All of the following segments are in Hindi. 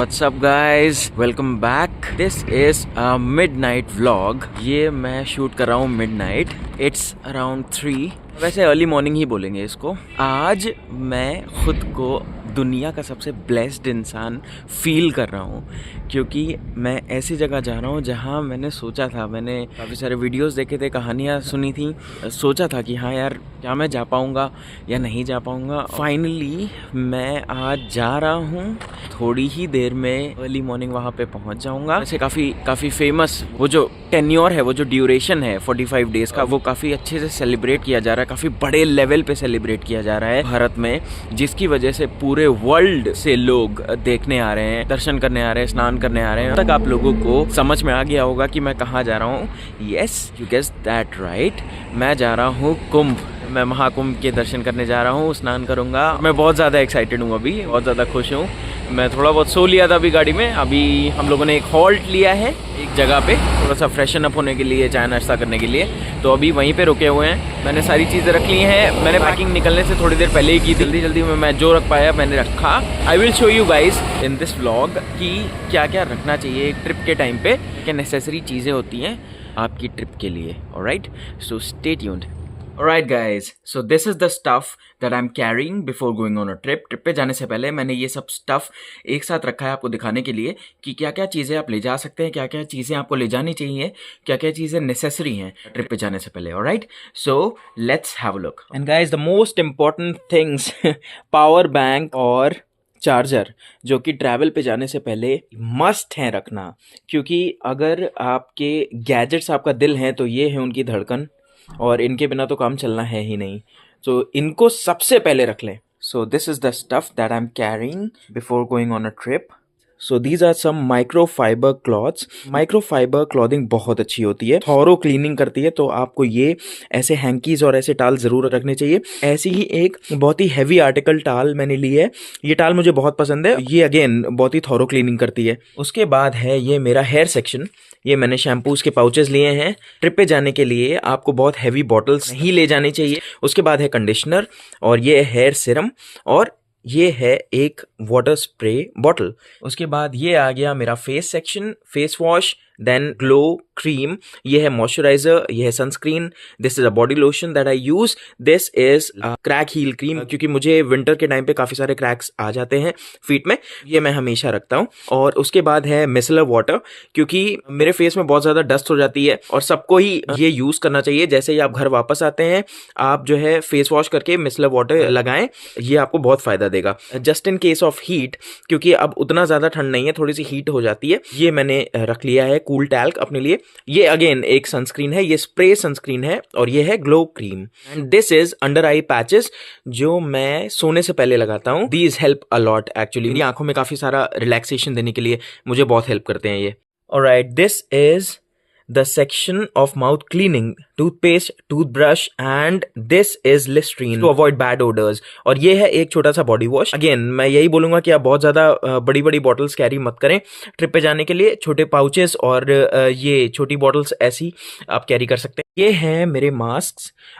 What's up guys? Welcome back. This is a midnight vlog. ये मैं शूट कर रहा हूँ midnight. It's around 3. वैसे अर्ली मॉर्निंग ही बोलेंगे इसको. आज मैं खुद को दुनिया का सबसे ब्लेस्ड इंसान फील कर रहा हूँ, क्योंकि मैं ऐसी जगह जा रहा हूँ जहाँ मैंने सोचा था, मैंने काफ़ी सारे वीडियोस देखे थे, कहानियाँ सुनी थी, सोचा था कि हाँ यार क्या मैं जा पाऊँगा या नहीं जा पाऊँगा. फाइनली मैं आज जा रहा हूँ. थोड़ी ही देर में अर्ली मॉर्निंग वहाँ पे पहुँच जाऊँगा. वैसे काफ़ी फेमस वो जो टेन्योर है, वो जो ड्यूरेशन है 45 डेज़ का, वो काफ़ी अच्छे से सेलिब्रेट किया जा रहा है. काफ़ी बड़े लेवल पे सेलिब्रेट किया जा रहा है भारत में, जिसकी वजह से पूरे वर्ल्ड से लोग देखने आ रहे हैं, दर्शन करने आ रहे हैं, स्नान करने आ रहे हैं. तक आप लोगों को समझ में आ गया होगा कि मैं कहाँ जा रहा हूँ. Yes, you guess that right. मैं जा रहा हूँ कुंभ. मैं महाकुंभ के दर्शन करने जा रहा हूँ, स्नान करूँगा. मैं बहुत ज़्यादा एक्साइटेड हूँ, अभी बहुत ज़्यादा खुश हूँ. मैं थोड़ा बहुत सो लिया था अभी गाड़ी में. अभी हम लोगों ने एक हॉल्ट लिया है एक जगह पे, थोड़ा सा फ्रेशन अप होने के लिए, चाय नाश्ता करने के लिए. तो अभी वहीं पे रुके हुए हैं. मैंने सारी चीज़ें रख ली हैं. मैंने पैकिंग निकलने से थोड़ी देर पहले ही की. जल्दी में मैं जो रख पाया मैंने रखा. I will show you guys in this vlog कि क्या क्या रखना चाहिए एक ट्रिप के टाइम पे, क्या नेसेसरी चीज़ें होती हैं आपकी ट्रिप के लिए. Alright, so stay tuned. Alright guys, so this is the stuff that I'm carrying before going on a trip. Trip पे जाने से पहले मैंने ये सब स्टफ़ एक साथ रखा है आपको दिखाने के लिए कि क्या क्या चीज़ें आप ले जा सकते हैं, क्या क्या चीज़ें आपको ले जानी चाहिए, क्या क्या चीज़ें नेसेसरी हैं ट्रिप पे जाने से पहले. Alright, so let's have a look. And guys, the most important things power bank और चार्जर, जो कि ट्रैवल पे जाने से पहले मस्ट हैं रखना, क्योंकि अगर आपके गैजेट्स आपका दिल हैं तो ये है उनकी धड़कन, और इनके बिना तो काम चलना है ही नहीं. तो इनको सबसे पहले रख लें. So this is the stuff that I am carrying before going on a trip. So these are some microfiber cloths. Microfiber clothing बहुत अच्छी होती है, थॉरो क्लीनिंग करती है, तो आपको ये ऐसे हैंकीज और ऐसे टाल ज़रूर रखने चाहिए. ऐसी ही एक बहुत ही हैवी आर्टिकल टाल मैंने ली है. ये टाल मुझे बहुत पसंद है. ये अगेन बहुत ही थॉरो क्लीनिंग करती है. उसके बाद है ये मेरा हेयर सेक्शन. ये मैंने शैम्पूज़ के पाउचेस लिए हैं. ट्रिप पे जाने के लिए आपको बहुत हैवी बॉटल्स नहीं ले जानी चाहिए. उसके बाद है कंडीशनर, और ये हेयर सीरम, और ये है एक वाटर स्प्रे बॉटल. उसके बाद ये आ गया मेरा face section, face wash, then glow cream. ये है मॉइस्चराइजर, ये है sunscreen. This is a body lotion that I use. This is crack heel cream, क्योंकि मुझे विंटर के टाइम पे काफ़ी सारे क्रैक्स आ जाते हैं फीट में. ये मैं हमेशा रखता हूँ. और उसके बाद है मिसलर वाटर, क्योंकि मेरे फेस में बहुत ज़्यादा डस्ट हो जाती है, और सबको ही ये यूज़ करना चाहिए. जैसे ही आप घर वापस आते हैं, आप जो है फेस वॉश करके मिसलर वाटर लगाएं. ये आपको बहुत फ़ायदा देगा, just in case of heat, क्योंकि अब उतना ज़्यादा ठंड नहीं है, थोड़ी सी हीट हो जाती है. ये मैंने रख लिया है कूल टैल्क अपने लिए. ये अगेन एक सनस्क्रीन है, ये स्प्रे सनस्क्रीन है, और ये है glow cream. And this is under I patches, जो मैं सोने से पहले लगाता हूँ. These help a lot actually. मेरी आंखों में काफ़ी सारा रिलैक्सेशन देने के लिए मुझे बहुत हेल्प करते हैं ये. Alright, this is the section of mouth cleaning, toothpaste, toothbrush, and this is Listerine to avoid bad odors. और ये है एक छोटा सा बॉडी वॉश. अगेन मैं यही बोलूँगा कि आप बहुत ज़्यादा बड़ी बड़ी बॉटल्स कैरी मत करें ट्रिप पे जाने के लिए. छोटे पाउचेस और ये छोटी बॉटल्स ऐसी आप कैरी कर सकते हैं. ये हैं मेरे मास्क.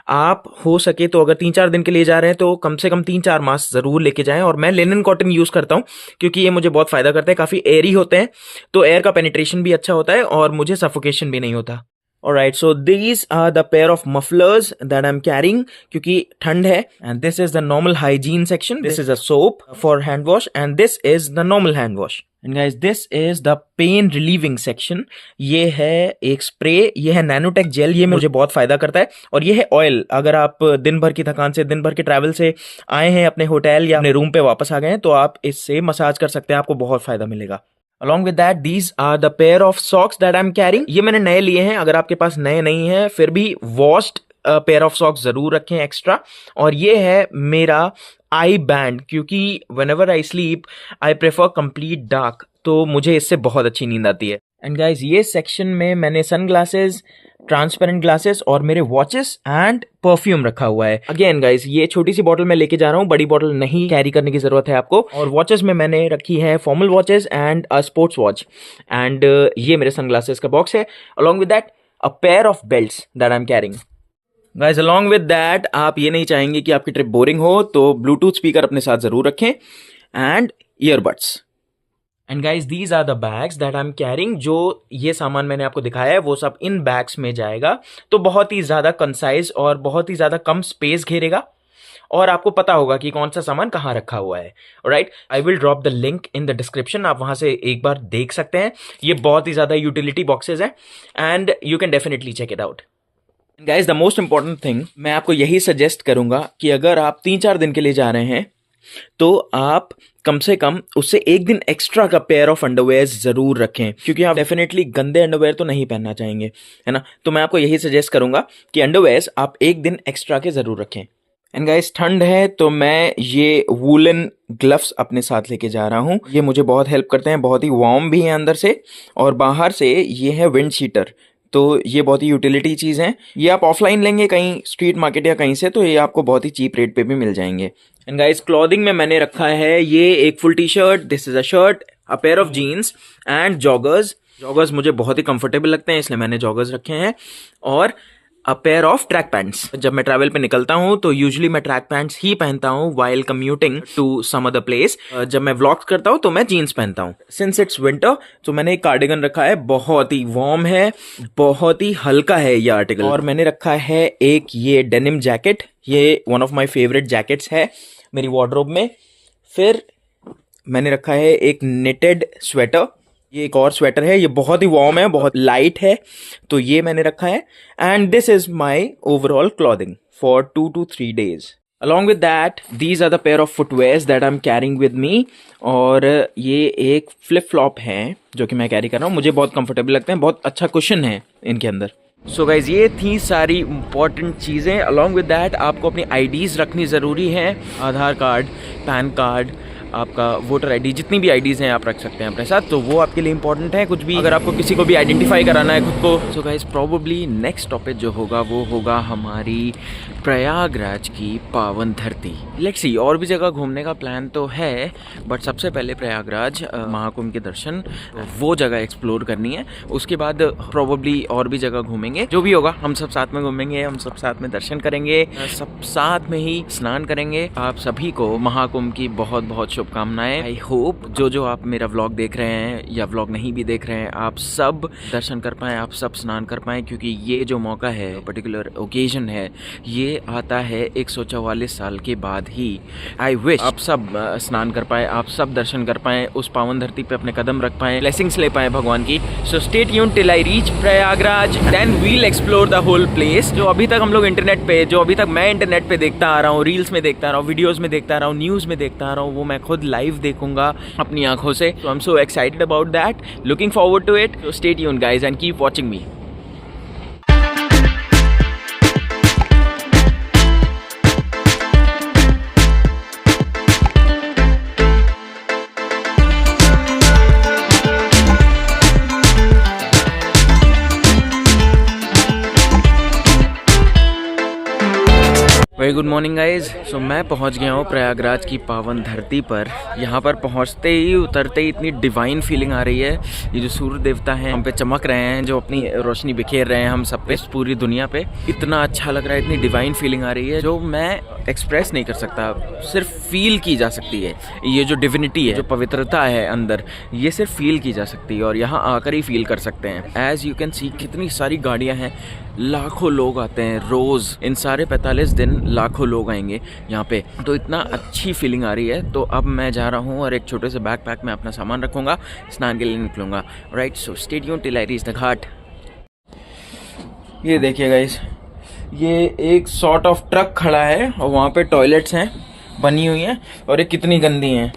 आप हो सके तो अगर 3-4 दिन के लिए जा रहे हैं तो कम से कम 3-4 मास्क ज़रूर लेके जाएं. और मैं लिनन कॉटन यूज़ करता हूँ, क्योंकि ये मुझे बहुत फ़ायदा करता है. काफ़ी एयरी होते हैं, तो एयर का पेनिट्रेशन भी अच्छा होता है, और मुझे सफोकेशन भी नहीं होता. Alright, so these are the pair of mufflers that I'm carrying, क्योंकि ठंड है. And this is the normal hygiene section. This is a soap for hand wash, and this is the normal hand wash. And guys, this is the pain relieving section. ये है एक स्प्रे, ये है नैनोटेक जेल. ये मुझे बहुत फायदा करता है. और ये है ऑयल. अगर आप दिन भर की थकान से, दिन भर के ट्रैवल से आए हैं अपने होटल या अपने रूम पे वापस आ गए हैं, तो आप इससे मसाज कर सकते हैं. आपको बहुत फायदा मिलेगा. Along with that, these are the pair of socks that I'm carrying. ये मैंने नए लिए हैं. अगर आपके पास नए नहीं हैं, फिर भी washed pair of socks जरूर रखें एक्स्ट्रा. और ये है मेरा आई बैंड, क्योंकि whenever I sleep, I prefer complete dark. तो मुझे इससे बहुत अच्छी नींद आती है. एंड गाइज, ये सेक्शन में मैंने सन ग्लासेस, ट्रांसपेरेंट ग्लासेस और मेरे वॉचेस एंड परफ्यूम रखा हुआ है. अगेन गाइज, ये छोटी सी बॉटल मैं लेके जा रहा हूँ, बड़ी बॉटल नहीं कैरी करने की जरूरत है आपको. और वॉचेस में मैंने रखी है formal watches and a sports watch. And ये मेरे सन ग्लासेस का बॉक्स है. Along with that a pair of belts that I am carrying. Guys, along with that, आप ये नहीं चाहेंगे कि आपकी ट्रिप बोरिंग हो, तो ब्लूटूथ स्पीकर अपने साथ जरूर रखें, and earbuds. And guys these are the bags that I am carrying. जो ये सामान मैंने आपको दिखाया है वो सब इन बैग्स में जाएगा, तो बहुत ही ज़्यादा कंसाइज और बहुत ही ज़्यादा कम स्पेस घेरेगा और आपको पता होगा कि कौन सा सामान कहाँ रखा हुआ है। Right, I will drop the link in the description, आप वहाँ से एक बार देख सकते हैं। ये बहुत ही ज़्यादा यूटिलिटी बॉक्सेज हैं and you can definitely check it out. Guys the most important thing, मैं आपको यही सजेस्ट करूँगा कि अगर आप 3-4 दिन के लिए जा रहे हैं तो आप कम से कम उससे एक दिन एक्स्ट्रा का पेयर ऑफ अंडरवेयर जरूर रखें, क्योंकि आप डेफिनेटली गंदे अंडरवेयर तो नहीं पहनना चाहेंगे, है ना। तो मैं आपको यही सजेस्ट करूंगा कि अंडरवेयर आप एक दिन एक्स्ट्रा के जरूर रखें। एंड गाइस ठंड है तो मैं ये वूलन ग्लव्स अपने साथ लेके जा रहा हूँ। ये मुझे बहुत हेल्प करते हैं, बहुत ही वार्म भी है अंदर से और बाहर से ये है विंड शीटर, तो ये बहुत ही यूटिलिटी चीज़ है। ये आप ऑफलाइन लेंगे कहीं स्ट्रीट मार्केट या कहीं से, तो ये आपको बहुत ही चीप रेट पे भी मिल जाएंगे। एंड गाइस क्लॉथिंग में मैंने रखा है ये एक full T shirt, this is a shirt, a pair of jeans and joggers. Joggers मुझे बहुत ही कंफर्टेबल लगते हैं इसलिए मैंने जॉगर्स रखे हैं, और अ पेयर ऑफ ट्रैक पैंट्स। जब मैं ट्रैवल पे निकलता हूँ तो यूजुअली मैं ट्रैक पैंट्स ही पहनता हूँ while commuting to some other place. जब मैं व्लॉग्स करता हूँ तो मैं जीन्स पहनता हूँ। सिंस इट्स विंटर तो मैंने एक कार्डिगन रखा है, बहुत ही वार्म है, बहुत ही हल्का है ये आर्टिकल। और मैंने रखा है एक ये डेनिम जैकेट, ये one of my favourite jackets है मेरी वार्डरोब में। फिर मैंने रखा है एक निटेड स्वेटर, ये एक और स्वेटर है, ये बहुत ही वार्म है, बहुत लाइट है, तो ये मैंने रखा है। And this is my overall clothing for 2 to 3 days। Along with that these are the pair of footwears that I am carrying with me. और ये एक फ्लिप फ्लॉप है जो कि मैं कैरी कर रहा हूँ, मुझे बहुत कंफर्टेबल लगते हैं, बहुत अच्छा कुशन है इनके अंदर। सो गाइज ये थी सारी इंपॉर्टेंट चीज़ें। अलॉन्ग विद दैट आपको अपनी आईडीज़ रखनी ज़रूरी है, आधार कार्ड, पैन कार्ड, आपका वोटर आईडी, जितनी भी आईडीज़ हैं आप रख सकते हैं अपने साथ, तो वो आपके लिए इंपॉर्टेंट है। कुछ भी अगर आपको किसी को भी आइडेंटिफाई कराना है खुद को। So guys probably next topic जो होगा वो होगा हमारी प्रयागराज की पावन धरती। लेट्स सी, और भी जगह घूमने का प्लान तो है, बट सबसे पहले प्रयागराज महाकुंभ के दर्शन वो जगह एक्सप्लोर करनी है। उसके बाद प्रॉबेबली और भी जगह घूमेंगे, जो भी होगा हम सब साथ में घूमेंगे, हम सब साथ में दर्शन करेंगे, सब साथ में ही स्नान करेंगे। आप सभी को महाकुंभ की बहुत बहुत शुभकामनाएं। आई होप जो आप मेरा व्लॉग देख रहे हैं या व्लॉग नहीं भी देख रहे हैं, आप सब दर्शन कर पाएँ, आप सब स्नान कर पाएँ, क्योंकि ये जो मौका है, पर्टिकुलर ओकेजन है, ये आता है 144 साल के बाद ही। आई विश आप सब स्नान कर पाए, आप सब दर्शन कर पाएँ, उस पावन धरती पे अपने कदम रख पाएँ, ब्लेसिंग्स ले पाएँ भगवान की। So stay tuned till I reach Prayagraj, then we'll explore the whole place. जो अभी तक हम लोग इंटरनेट पे, जो अभी तक मैं इंटरनेट पे देखता आ रहा हूँ, रील्स में देखता आ रहा हूँ, वीडियोज़ में देखता आ रहा हूँ, न्यूज़ में देखता आ रहा हूँ, वो मैं खुद लाइव देखूंगा अपनी आंखों से। So I'm so excited about that, looking forward to it. So stay tuned guys and keep watching me. Very good morning guys. So मैं पहुंच गया हूँ प्रयागराज की पावन धरती पर। यहाँ पर पहुँचते ही उतरते ही इतनी डिवाइन फीलिंग आ रही है। ये जो सूर्य देवता हैं हम पे चमक रहे हैं, जो अपनी रोशनी बिखेर रहे हैं हम सब पे, पूरी दुनिया पे, इतना अच्छा लग रहा है, इतनी डिवाइन फीलिंग आ रही है जो मैं एक्सप्रेस नहीं कर सकता, सिर्फ फील की जा सकती है। ये जो डिविनिटी है, जो पवित्रता है अंदर, ये सिर्फ फील की जा सकती है और यहाँ आकर ही फील कर सकते हैं। एज यू कैन सी कितनी सारी गाड़ियाँ हैं, लाखों लोग आते हैं रोज़, इन सारे 45 दिन लाखों लोग आएंगे यहाँ पे, तो इतना अच्छी फीलिंग आ रही है। तो अब मैं जा रहा हूँ और एक छोटे से बैकपैक में अपना सामान रखूँगा, स्नान के लिए निकलूँगा। Right, so stay tuned till I reach the ghat. ये देखिए गाइस, ये एक सॉर्ट ऑफ ट्रक खड़ा है और वहाँ पे टॉयलेट्स हैं बनी हुई हैं, और ये कितनी गंदी हैं,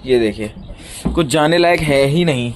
ये देखिए, कुछ जाने लायक है ही नहीं।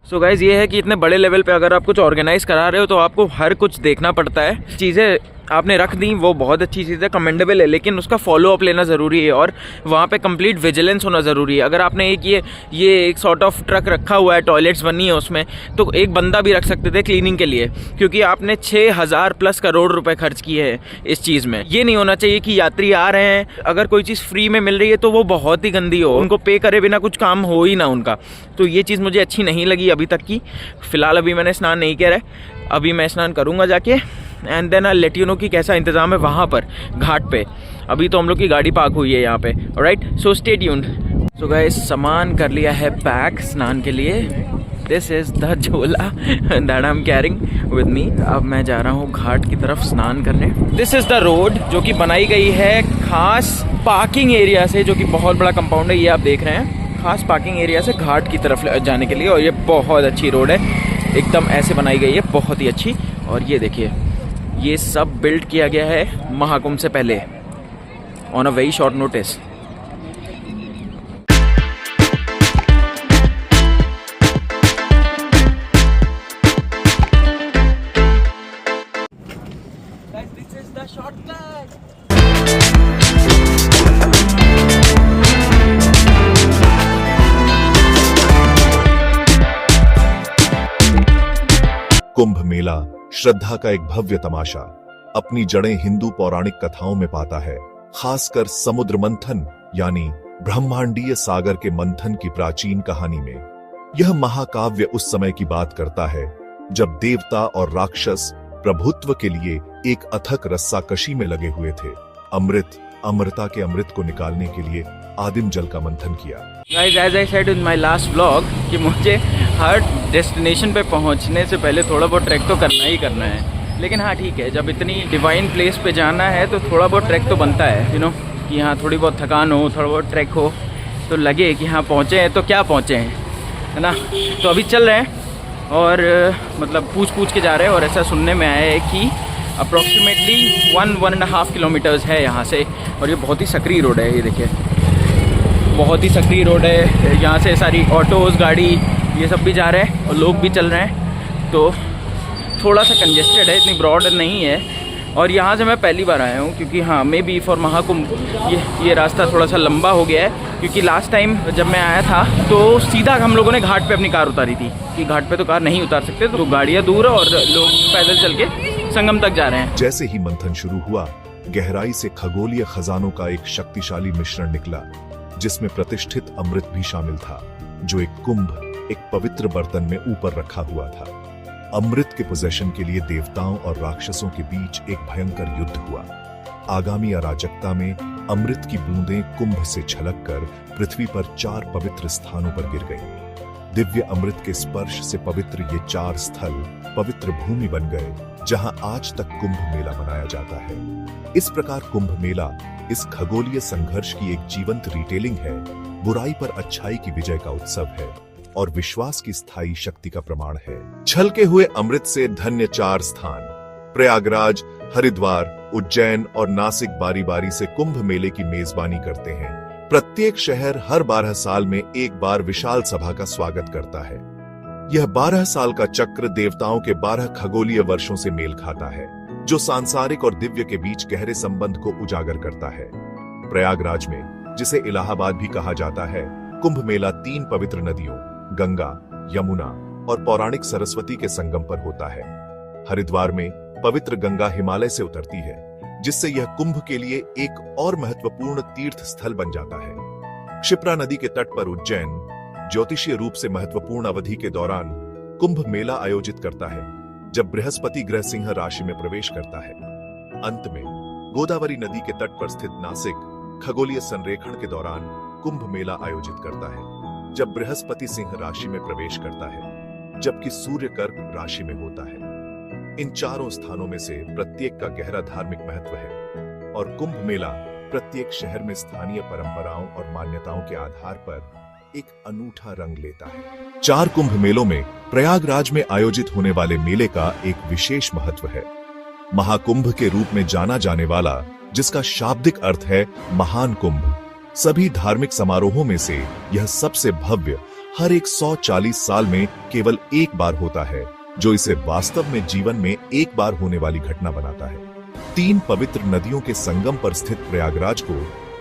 सो गाइज ये है कि इतने बड़े लेवल पे अगर आप कुछ ऑर्गेनाइज करा रहे हो तो आपको हर कुछ देखना पड़ता है। चीज़ें आपने रख दी वो बहुत अच्छी चीज़ है, कमेंडेबल है, लेकिन उसका फॉलो अप लेना ज़रूरी है और वहाँ पे कंप्लीट विजिलेंस होना ज़रूरी है। अगर आपने एक ये एक सॉर्ट ऑफ ट्रक रखा हुआ है, टॉयलेट्स बनी है उसमें, तो एक बंदा भी रख सकते थे क्लीनिंग के लिए, क्योंकि आपने 6,000+ करोड़ रुपए खर्च किए हैं इस चीज़ में। ये नहीं होना चाहिए कि यात्री आ रहे हैं, अगर कोई चीज़ फ्री में मिल रही है तो वो बहुत ही गंदी हो, उनको पे करे बिना कुछ काम हो ही ना उनका। तो ये चीज़ मुझे अच्छी नहीं लगी अभी तक की। फ़िलहाल अभी मैंने स्नान नहीं किया है, अभी मैं स्नान करूँगा जाके and then I let you know कि कैसा इंतज़ाम है वहाँ पर घाट पे। अभी तो हम लोग की गाड़ी पार्क हुई है यहाँ पे, ऑलराइट, सो स्टे ट्यून्ड। सो गाइस, सामान कर लिया है पैक स्नान के लिए। दिस इज़ द झोला that I am carrying with मी। अब मैं जा रहा हूँ घाट की तरफ स्नान करने। दिस इज़ द रोड जो कि बनाई गई है खास पार्किंग एरिया से, जो कि बहुत बड़ा कंपाउंड है, ये आप देख रहे हैं, खास पार्किंग एरिया से घाट की तरफ जाने के लिए। और ये बहुत अच्छी रोड है, एकदम ऐसे बनाई गई है, बहुत ही अच्छी। और ये देखिए, ये सब बिल्ड किया गया है महाकुंभ से पहले on a very short notice. Kumbh Mela श्रद्धा का एक भव्य तमाशा अपनी जड़ें हिंदू पौराणिक कथाओं में पाता है, खासकर समुद्र मंथन यानी ब्रह्मांडीय सागर के मंथन की प्राचीन कहानी में। यह महाकाव्य उस समय की बात करता है जब देवता और राक्षस प्रभुत्व के लिए एक अथक रस्साकशी में लगे हुए थे। अमृता के अमृत को निकालने के लिए आदिम जल का मंथन किया। Guys, as I said in my last vlog कि मुझे हर डेस्टिनेशन पे पहुंचने से पहले थोड़ा बहुत ट्रैक तो करना ही करना है। लेकिन हाँ ठीक है, जब इतनी डिवाइन प्लेस पे जाना है तो थोड़ा बहुत ट्रैक तो बनता है, यू नो, कि हाँ थोड़ी बहुत थकान हो, थोड़ा बहुत ट्रैक हो तो लगे कि हाँ पहुँचे हैं तो क्या पहुँचे हैं, है ना। तो अभी चल रहे हैं और मतलब पूछ के जा रहे हैं। और ऐसा सुनने में आया है कि अप्रॉक्सीमेटली 1-1.5 किलोमीटर्स है यहाँ से। और ये बहुत ही सकरी रोड है, ये देखिए, बहुत ही सक्रिय रोड है। यहाँ से सारी ऑटोज़, गाड़ी, ये सब भी जा रहे हैं और लोग भी चल रहे हैं, तो थोड़ा सा कंजेस्टेड है, इतनी ब्रॉड नहीं है। और यहाँ से मैं पहली बार आया हूँ क्योंकि हाँ मे बी फॉर महाकुंभ ये रास्ता थोड़ा सा लंबा हो गया है, क्योंकि लास्ट टाइम जब मैं आया था तो सीधा हम लोगों ने घाट पे अपनी कार उतारी थी कि घाट पे तो कार नहीं उतार सकते, तो गाड़ियाँ दूर और लोग पैदल चल के संगम तक जा रहे हैं। जैसे ही मंथन शुरू हुआ, गहराई से खगोलीय खजानों का एक शक्तिशाली मिश्रण निकला, जिसमें प्रतिष्ठित अमृत भी शामिल था, जो एक कुंभ, एक पवित्र बर्तन में ऊपर रखा हुआ था। अमृत के पोजेशन के लिए देवताओं और राक्षसों के बीच एक भयंकर युद्ध हुआ। आगामी अराजकता में अमृत की बूंदें कुंभ से छलककर पृथ्वी पर 4 पवित्र स्थानों पर गिर गईं। दिव्य अमृत के स्पर्श से पवित्र ये 4 स्थल पवित्र भूमि बन गए, जहां आज तक कुंभ मेला मनाया जाता है। इस प्रकार कुंभ मेला इस खगोलीय संघर्ष की एक जीवंत रिटेलिंग है, बुराई पर अच्छाई की विजय का उत्सव है और विश्वास की स्थायी शक्ति का प्रमाण है। छलके हुए अमृत से धन्य 4 स्थान प्रयागराज, हरिद्वार, उज्जैन और नासिक बारी बारी से कुंभ मेले की मेजबानी करते हैं। प्रत्येक शहर हर 12 साल में एक बार विशाल सभा का स्वागत करता है। यह 12 साल का चक्र देवताओं के 12 खगोलीय वर्षों से मेल खाता है, जो सांसारिक और दिव्य के बीच गहरे संबंध को उजागर करता है। प्रयागराज में, जिसे इलाहाबाद भी कहा जाता है, कुंभ मेला 3 पवित्र नदियों गंगा, यमुना और पौराणिक सरस्वती के संगम पर होता है। हरिद्वार में पवित्र गंगा हिमालय से उतरती है, जिससे यह कुंभ के लिए एक और महत्वपूर्ण तीर्थ स्थल बन जाता है। क्षिप्रा नदी के तट पर उज्जैन ज्योतिषीय रूप से महत्वपूर्ण अवधि के दौरान कुंभ मेला आयोजित करता है, जब बृहस्पति ग्रह सिंह राशि में प्रवेश करता है। अंत में गोदावरी नदी के तट पर स्थित नासिक खगोलीय संरेखण के दौरान कुंभ मेला आयोजित करता है, जब बृहस्पति सिंह राशि में प्रवेश करता है, जबकि सूर्य कर्क राशि में होता है। इन 4 स्थानों में से प्रत्येक का गहरा धार्मिक महत्व है और कुंभ मेला प्रत्येक शहर में स्थानीय परंपराओं और मान्यताओं के आधार पर एक अनूठा रंग लेता है। 4 कुंभ मेलों में प्रयागराज में आयोजित होने वाले मेले का एक विशेष महत्व है। महाकुंभ के रूप में जाना जाने वाला, जिसका शाब्दिक अर्थ है महान कुंभ, सभी धार्मिक समारोहों में से यह सबसे भव्य, हर एक 140 साल में केवल एक बार होता है, जो इसे वास्तव में जीवन में एक बार होने वाली घटना बनाता है। 3 पवित्र नदियों के संगम पर स्थित प्रयागराज को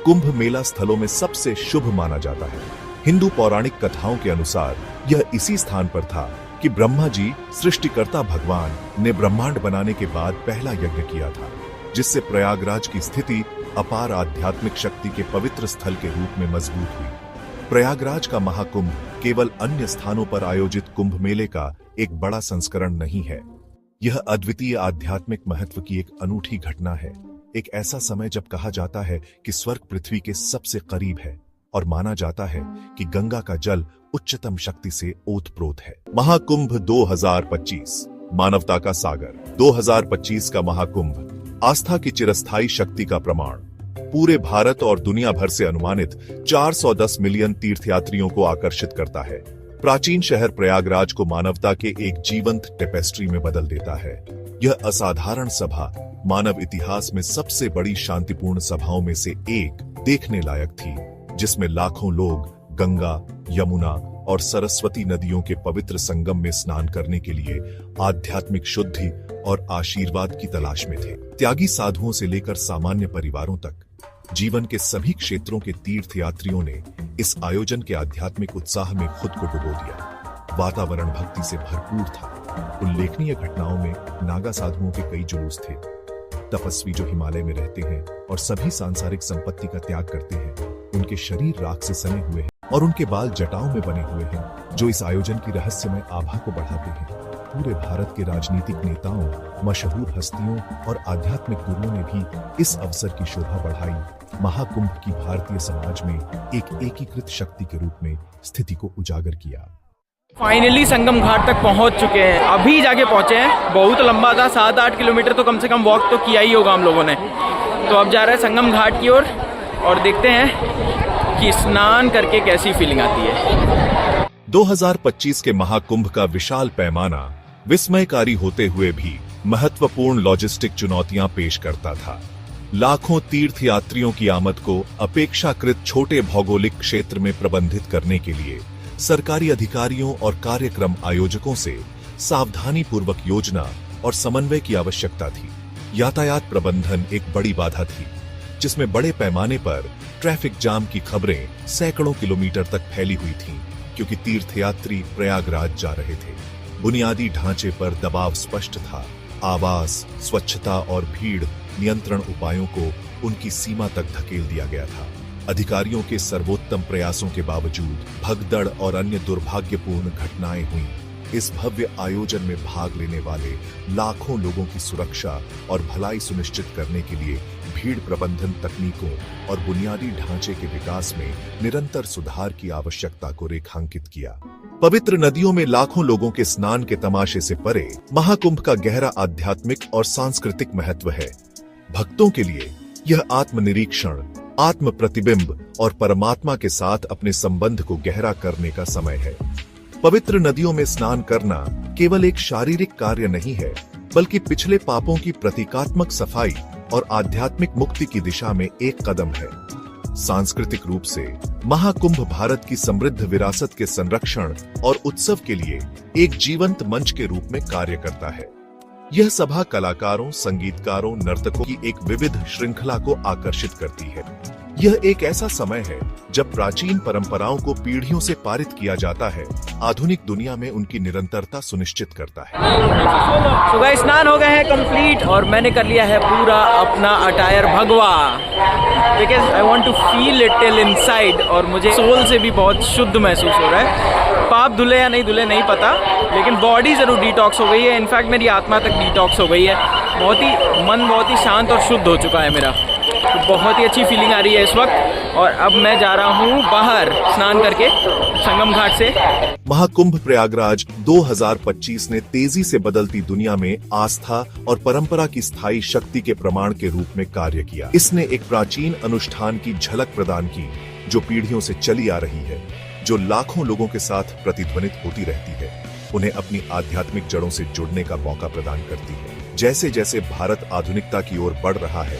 कुंभ मेला स्थलों में सबसे शुभ माना जाता है। हिंदू पौराणिक कथाओं के अनुसार यह इसी स्थान पर था कि ब्रह्मा जी, सृष्टिकर्ता भगवान, ने ब्रह्मांड बनाने के बाद पहला यज्ञ किया था, जिससे प्रयागराज की स्थिति अपार आध्यात्मिक शक्ति के पवित्र स्थल के रूप में मजबूत हुई। प्रयागराज का महाकुंभ केवल अन्य स्थानों पर आयोजित कुंभ मेले का एक बड़ा संस्करण नहीं है, यह अद्वितीय आध्यात्मिक महत्व की एक अनूठी घटना है, एक ऐसा समय जब कहा जाता है कि स्वर्ग पृथ्वी के सबसे करीब है और माना जाता है कि गंगा का जल उच्चतम शक्ति से ओतप्रोत है। महाकुंभ 2025 मानवता का सागर। 2025 का महाकुंभ आस्था की चिरस्थायी शक्ति का प्रमाण। पूरे भारत और दुनिया भर से अनुमानित 410 मिलियन तीर्थयात्रियों को आकर्षित करता है। प्राचीन शहर प्रयागराज को मानवता के एक जीवंत टेपेस्ट्री में बदल देता है। यह असाधारण सभा मानव इतिहास में सबसे बड़ी शांतिपूर्ण सभाओं में से एक देखने लायक थी, जिसमें लाखों लोग गंगा, यमुना और सरस्वती नदियों के पवित्र संगम में स्नान करने के लिए आध्यात्मिक शुद्धि और आशीर्वाद की तलाश में थे। त्यागी साधुओं से लेकर सामान्य परिवारों तक जीवन के सभी क्षेत्रों के तीर्थयात्रियों ने इस आयोजन के आध्यात्मिक उत्साह में खुद को डुबो दिया। वातावरण भक्ति से भरपूर था। उल्लेखनीय घटनाओं में नागा साधुओं के कई जुलूस थे। तपस्वी जो हिमालय में रहते हैं और सभी सांसारिक संपत्ति का त्याग करते हैं, उनके शरीर राख से सने हुए हैं और उनके बाल जटाओं में बने हुए हैं, जो इस आयोजन की रहस्यमय आभा को बढ़ाते हैं। पूरे भारत के राजनीतिक नेताओं, मशहूर हस्तियों और आध्यात्मिक गुरुओं ने भी इस अवसर की शोभा बढ़ाई। महाकुंभ की भारतीय समाज में एक एकीकृत शक्ति के रूप में स्थिति को उजागर किया। फाइनली संगम घाट तक पहुंच चुके हैं। अभी जाके पहुंचे हैं। बहुत लंबा था, 7-8 किलोमीटर तो कम से कम वॉक तो किया ही होगा हम लोगों ने। तो अब जा रहे हैं संगम घाट की ओर और देखते हैं कि स्नान करके कैसी फीलिंग आती है। 2025 के महाकुंभ का विशाल पैमाना विस्मयकारी होते हुए भी महत्वपूर्ण लॉजिस्टिक चुनौतियां पेश करता था। लाखों तीर्थयात्रियों की आमद को अपेक्षाकृत छोटे भौगोलिक क्षेत्र में प्रबंधित करने के लिए सरकारी अधिकारियों और कार्यक्रम आयोजकों से सावधानी पूर्वक योजना और समन्वय की आवश्यकता थी। यातायात प्रबंधन एक बड़ी बाधा थी, जिसमें बड़े पैमाने पर ट्रैफिक जाम की खबरें सैकड़ों किलोमीटर तक फैली हुई थीं, क्योंकि तीर्थयात्री प्रयागराज जा रहे थे। बुनियादी ढांचे पर दबाव स्पष्ट था। आवास, स्वच्छता और भीड़ नियंत्रण उपायों को उनकी सीमा तक धकेल दिया गया था। अधिकारियों के सर्वोत्तम प्रयासों के बावजूद भगदड़ और अन्य दुर्भाग्यपूर्ण घटनाएं हुईं। इस भव्य आयोजन में भाग लेने वाले लाखों लोगों की सुरक्षा और भलाई सुनिश्चित करने के लिए भीड़ प्रबंधन तकनीकों और बुनियादी ढांचे के विकास में निरंतर सुधार की आवश्यकता को रेखांकित किया। पवित्र नदियों में लाखों लोगों के स्नान के तमाशे से परे महाकुंभ का गहरा आध्यात्मिक और सांस्कृतिक महत्व है। भक्तों के लिए यह आत्मनिरीक्षण, आत्म प्रतिबिंब और परमात्मा के साथ अपने संबंध को गहरा करने का समय है। पवित्र नदियों में स्नान करना केवल एक शारीरिक कार्य नहीं है, बल्कि पिछले पापों की प्रतीकात्मक सफाई और आध्यात्मिक मुक्ति की दिशा में एक कदम है। सांस्कृतिक रूप से महाकुंभ भारत की समृद्ध विरासत के संरक्षण और उत्सव के लिए एक जीवंत मंच के रूप में कार्य करता है। यह सभा कलाकारों, संगीतकारों, नर्तकों की एक विविध श्रृंखला को आकर्षित करती है। यह एक ऐसा समय है जब प्राचीन परंपराओं को पीढ़ियों से पारित किया जाता है, आधुनिक दुनिया में उनकी निरंतरता सुनिश्चित करता है। तो गाइस, स्नान हो गए हैं कंप्लीट और मैंने कर लिया है पूरा अपना अटायर भगवा, because I want to feel it till inside. और मुझे सोल से भी बहुत शुद्ध महसूस हो रहा है। पाप धुले या नहीं धुले नहीं पता, लेकिन बॉडी जरूर डिटॉक्स हो गई है। इनफैक्ट मेरी आत्मा तक डिटॉक्स हो गई है। मन बहुत ही शांत और शुद्ध हो चुका है मेरा। तो बहुत ही अच्छी फीलिंग आ रही है इस वक्त। और अब मैं जा रहा हूँ बाहर स्नान करके संगम घाट से। महाकुंभ प्रयागराज 2025 ने तेजी से बदलती दुनिया में आस्था और परंपरा की स्थायी शक्ति के प्रमाण के रूप में कार्य किया। इसने एक प्राचीन अनुष्ठान की झलक प्रदान की, जो पीढ़ियों से चली आ रही है, जो लाखों लोगों के साथ प्रतिध्वनित होती रहती है, उन्हें अपनी आध्यात्मिक जड़ों से जुड़ने का मौका प्रदान करती है। जैसे जैसे भारत आधुनिकता की ओर बढ़ रहा है,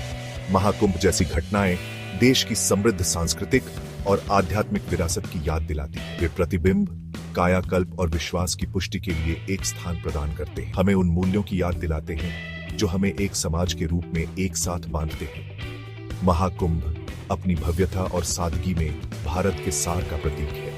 महाकुंभ जैसी घटनाएं देश की समृद्ध सांस्कृतिक और आध्यात्मिक विरासत की याद दिलाती है। वे प्रतिबिंब, कायाकल्प और विश्वास की पुष्टि के लिए एक स्थान प्रदान करते हैं। हमें उन मूल्यों की याद दिलाते हैं जो हमें एक समाज के रूप में एक साथ बांधते हैं। महाकुंभ अपनी भव्यता और सादगी में भारत के सार का प्रतीक है।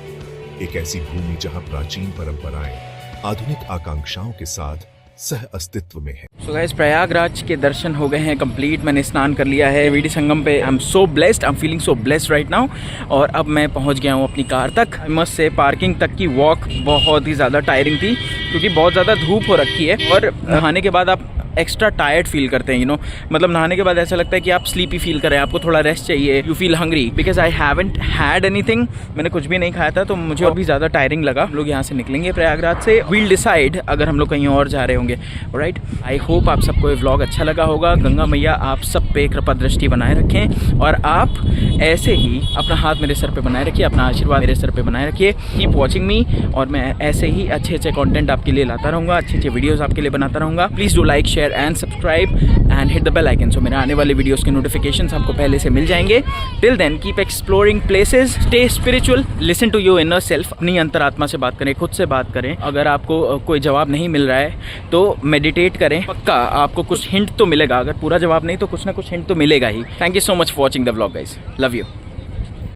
एक ऐसी भूमि जहां प्राचीन परंपराएं आधुनिक आकांक्षाओं के साथ सह अस्तित्व में है। सो गाइस, प्रयागराज के दर्शन हो गए हैं कंप्लीट। मैंने स्नान कर लिया है त्रिवेणी संगम पे। I am so blessed, I am feeling so blessed right now. और अब मैं पहुंच गया हूं अपनी कार तक। मस्त से पार्किंग तक की वॉक बहुत ही ज़्यादा टायरिंग थी क्योंकि बहुत ज़्यादा धूप हो रखी है और नहाने के बाद आप एक्स्ट्रा टायर्ड फील करते हैं, मतलब नहाने के बाद ऐसा लगता है कि आप स्लीपी फील करें, आपको थोड़ा रेस्ट चाहिए, you feel hungry. Because I haven't had anything, मैंने कुछ भी नहीं खाया था तो मुझे और भी ज़्यादा टायरिंग लगा। हम लोग यहाँ से निकलेंगे प्रयागराज से, वील डिसाइड अगर हम लोग कहीं और जा रहे होंगे। राइट, आई होप आप सबको ये व्लॉग अच्छा लगा होगा। गंगा मैया आप सब पे कृपा दृष्टि बनाए रखें और आप ऐसे ही अपना हाथ मेरे सर पे बनाए रखिए, अपना आशीर्वाद मेरे सर पे बनाए रखिए। कीप वॉचिंग मी और मैं ऐसे ही अच्छे अच्छे कंटेंट आपके लिए लाता रहूँगा, अच्छे अच्छे वीडियोस आपके लिए बनाता रहूँगा। Please do like, share and subscribe and hit the bell icon so मेरे आने वाले वीडियोस के नोटिफिकेशंस आपको पहले से मिल जाएंगे। Till then keep exploring places, stay spiritual, listen to your inner self. अपनी अंतरात्मा से बात करें, खुद से बात करें। अगर आपको कोई जवाब नहीं मिल रहा है तो मेडिटेट करें, पक्का आपको कुछ हिंट तो मिलेगा। अगर पूरा जवाब नहीं तो कुछ ना कुछ हिंट तो मिलेगा ही। Thank you so much for watching the vlog guys, love you.